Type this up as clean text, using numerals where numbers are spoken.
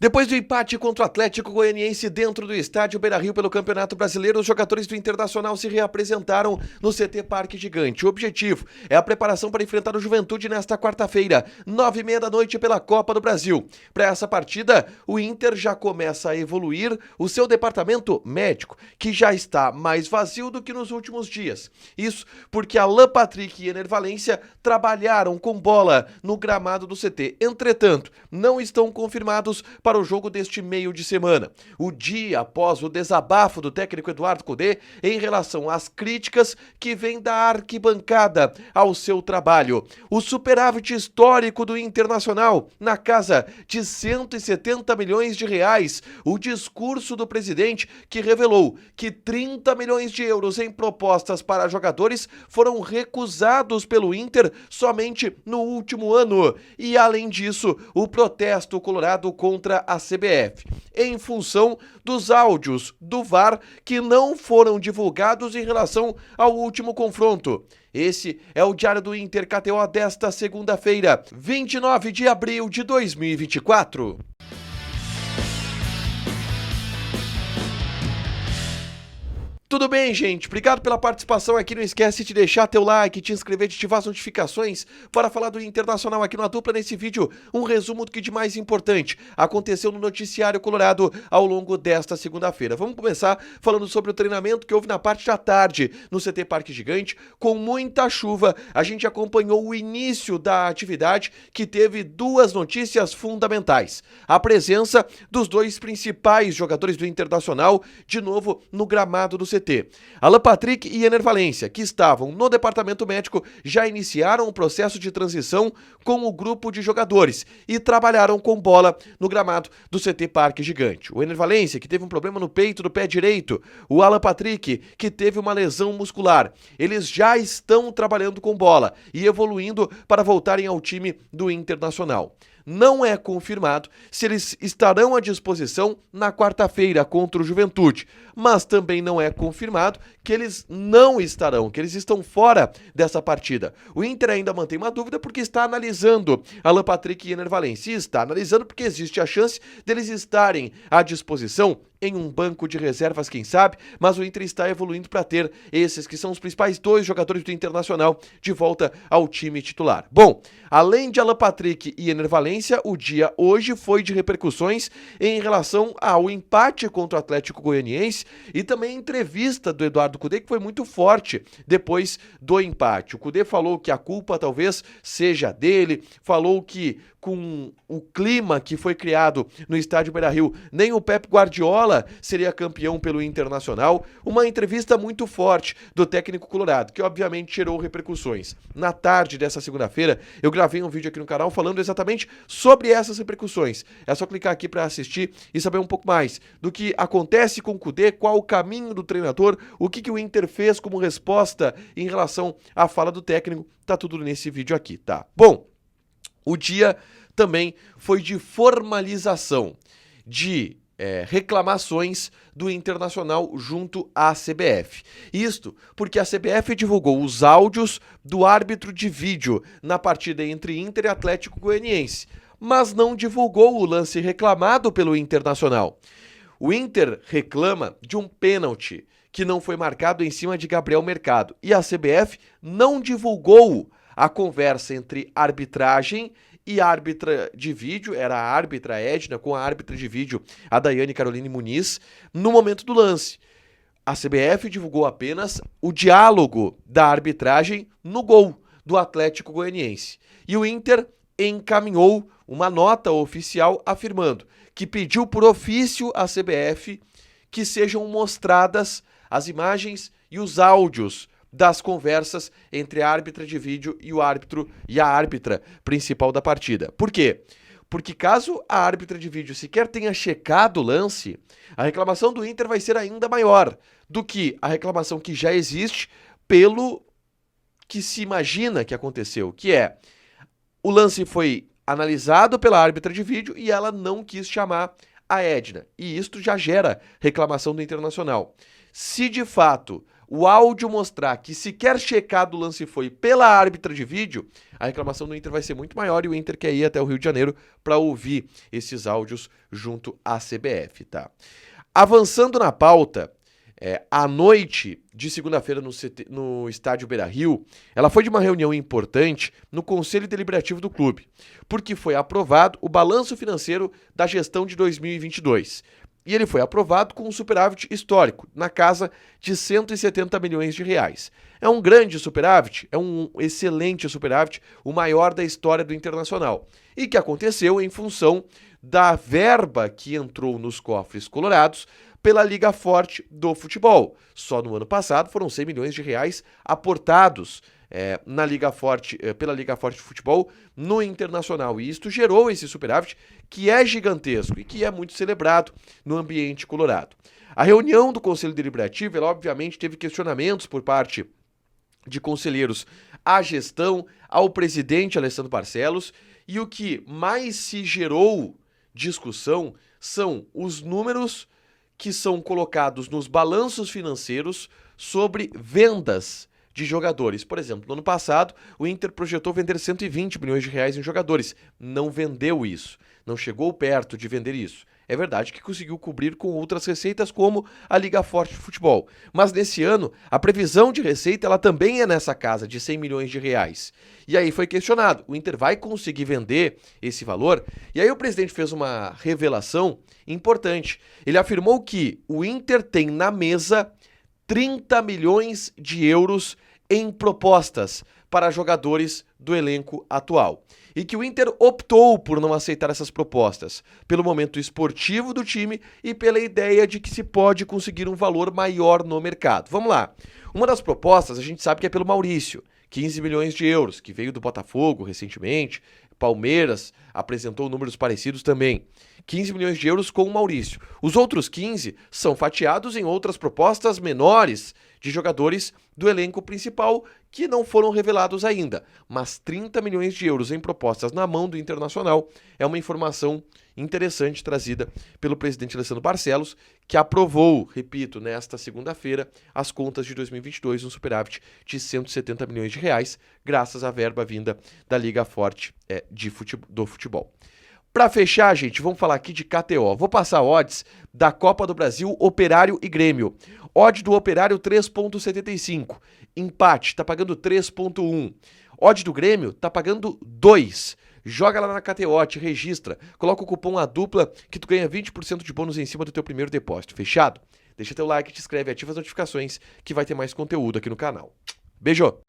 Depois do empate contra o Atlético Goianiense dentro do estádio Beira-Rio pelo Campeonato Brasileiro, os jogadores do Internacional se reapresentaram no CT Parque Gigante. O objetivo é a preparação para enfrentar o Juventude nesta quarta-feira, 9h30 da noite pela Copa do Brasil. Para essa partida, o Inter já começa a evoluir o seu departamento médico, que já está mais vazio do que nos últimos dias. Isso porque Alan Patrick e Ener Valencia trabalharam com bola no gramado do CT. Entretanto, não estão confirmados para o jogo deste meio de semana. O dia após o desabafo do técnico Eduardo Cudê em relação às críticas que vêm da arquibancada ao seu trabalho. O superávit histórico do Internacional na casa de 170 milhões de reais. O discurso do presidente que revelou que 30 milhões de euros em propostas para jogadores foram recusados pelo Inter somente no último ano. E além disso, o protesto colorado contra a CBF, em função dos áudios do VAR que não foram divulgados em relação ao último confronto. Esse é o Diário do Inter KTO desta segunda-feira, 29 de abril de 2024. Tudo bem, gente? Obrigado pela participação aqui. Não esquece de deixar teu like, te inscrever, de ativar as notificações para falar do Internacional aqui no A Dupla. Nesse vídeo, um resumo do que de mais importante aconteceu no noticiário colorado ao longo desta segunda-feira. Vamos começar falando sobre o treinamento que houve na parte da tarde no CT Parque Gigante. Com muita chuva, a gente acompanhou o início da atividade, que teve duas notícias fundamentais. A presença dos dois principais jogadores do Internacional, de novo no gramado do CT. Alan Patrick e Ener Valencia, que estavam no departamento médico, já iniciaram o processo de transição com o grupo de jogadores e trabalharam com bola no gramado do CT Parque Gigante. O Ener Valencia, que teve um problema no peito do pé direito, o Alan Patrick, que teve uma lesão muscular. Eles já estão trabalhando com bola e evoluindo para voltarem ao time do Internacional. Não é confirmado se eles estarão à disposição na quarta-feira contra o Juventude, mas também não é confirmado que eles não estarão, que eles estão fora dessa partida. O Inter ainda mantém uma dúvida porque está analisando Alan Patrick e Ener Valencia, está analisando porque existe a chance deles estarem à disposição em um banco de reservas, quem sabe, mas o Inter está evoluindo para ter esses que são os principais dois jogadores do Internacional de volta ao time titular. Bom, além de Alan Patrick e Ener Valencia, o dia hoje foi de repercussões em relação ao empate contra o Atlético Goianiense e também a entrevista do Eduardo Cudê, que foi muito forte depois do empate. O Cudê falou que a culpa talvez seja dele, falou que com o clima que foi criado no estádio Beira-Rio, nem o Pep Guardiola seria campeão pelo Internacional. Uma entrevista muito forte do técnico colorado, que obviamente gerou repercussões. Na tarde dessa segunda-feira, eu gravei um vídeo aqui no canal falando exatamente sobre essas repercussões. É só clicar aqui para assistir e saber um pouco mais do que acontece com o Cudê, qual o caminho do treinador, o que o Inter fez como resposta em relação à fala do técnico. Tá tudo nesse vídeo aqui, tá? Bom, o dia também foi de formalização de reclamações do Internacional junto à CBF. Isto porque a CBF divulgou os áudios do árbitro de vídeo na partida entre Inter e Atlético Goianiense, mas não divulgou o lance reclamado pelo Internacional. O Inter reclama de um pênalti que não foi marcado em cima de Gabriel Mercado e a CBF não divulgou a conversa entre arbitragem e árbitra de vídeo, era a árbitra Edna com a árbitra de vídeo, a Daiane Caroline Muniz, no momento do lance. A CBF divulgou apenas o diálogo da arbitragem no gol do Atlético Goianiense. E o Inter encaminhou uma nota oficial afirmando que pediu por ofício à CBF que sejam mostradas as imagens e os áudios das conversas entre a árbitra de vídeo e o árbitro e a árbitra principal da partida. Por quê? Porque caso a árbitra de vídeo sequer tenha checado o lance, a reclamação do Inter vai ser ainda maior do que a reclamação que já existe pelo que se imagina que aconteceu, que é o lance foi analisado pela árbitra de vídeo e ela não quis chamar a Edna. E isto já gera reclamação do Internacional. Se de fato o áudio mostrar que sequer checado o lance foi pela árbitra de vídeo, a reclamação do Inter vai ser muito maior e o Inter quer ir até o Rio de Janeiro para ouvir esses áudios junto à CBF, tá? Avançando na pauta, à noite de segunda-feira no estádio Beira-Rio, ela foi de uma reunião importante no Conselho Deliberativo do clube, porque foi aprovado o balanço financeiro da gestão de 2022. E ele foi aprovado com um superávit histórico, na casa de 170 milhões de reais. É um grande superávit, é um excelente superávit, o maior da história do Internacional. E que aconteceu em função da verba que entrou nos cofres colorados pela Liga Forte do Futebol. Só no ano passado foram 100 milhões de reais aportados na Liga Forte, pela Liga Forte de Futebol no Internacional. E isto gerou esse superávit que é gigantesco e que é muito celebrado no ambiente colorado. A reunião do Conselho Deliberativo, ela obviamente teve questionamentos por parte de conselheiros à gestão, ao presidente Alessandro Barcelos, e o que mais se gerou discussão são os números que são colocados nos balanços financeiros sobre vendas de jogadores. Por exemplo, no ano passado, o Inter projetou vender 120 milhões de reais em jogadores. Não vendeu isso. Não chegou perto de vender isso. É verdade que conseguiu cobrir com outras receitas, como a Liga Forte de Futebol. Mas nesse ano, a previsão de receita ela também é nessa casa, de 100 milhões de reais. E aí foi questionado, o Inter vai conseguir vender esse valor? E aí o presidente fez uma revelação importante. Ele afirmou que o Inter tem na mesa 30 milhões de euros em propostas para jogadores do elenco atual. E que o Inter optou por não aceitar essas propostas, pelo momento esportivo do time e pela ideia de que se pode conseguir um valor maior no mercado. Vamos lá. Uma das propostas a gente sabe que é pelo Maurício, 15 milhões de euros, que veio do Botafogo recentemente. Palmeiras apresentou números parecidos também. 15 milhões de euros com o Maurício. Os outros 15 são fatiados em outras propostas menores de jogadores do elenco principal que não foram revelados ainda. Mas 30 milhões de euros em propostas na mão do Internacional é uma informação interessante trazida pelo presidente Alessandro Barcelos, que aprovou, repito, nesta segunda-feira, as contas de 2022, um superávit de 170 milhões de reais, graças à verba vinda da Liga Forte do Futebol. Para fechar, gente, vamos falar aqui de KTO. Vou passar odds da Copa do Brasil, Operário e Grêmio. Odd do Operário 3,75. Empate, tá pagando 3,1. Odd do Grêmio tá pagando 2. Joga lá na KTO, te registra. Coloca o cupom ADUPLA que tu ganha 20% de bônus em cima do teu primeiro depósito. Fechado? Deixa teu like, te inscreve, ativa as notificações que vai ter mais conteúdo aqui no canal. Beijo!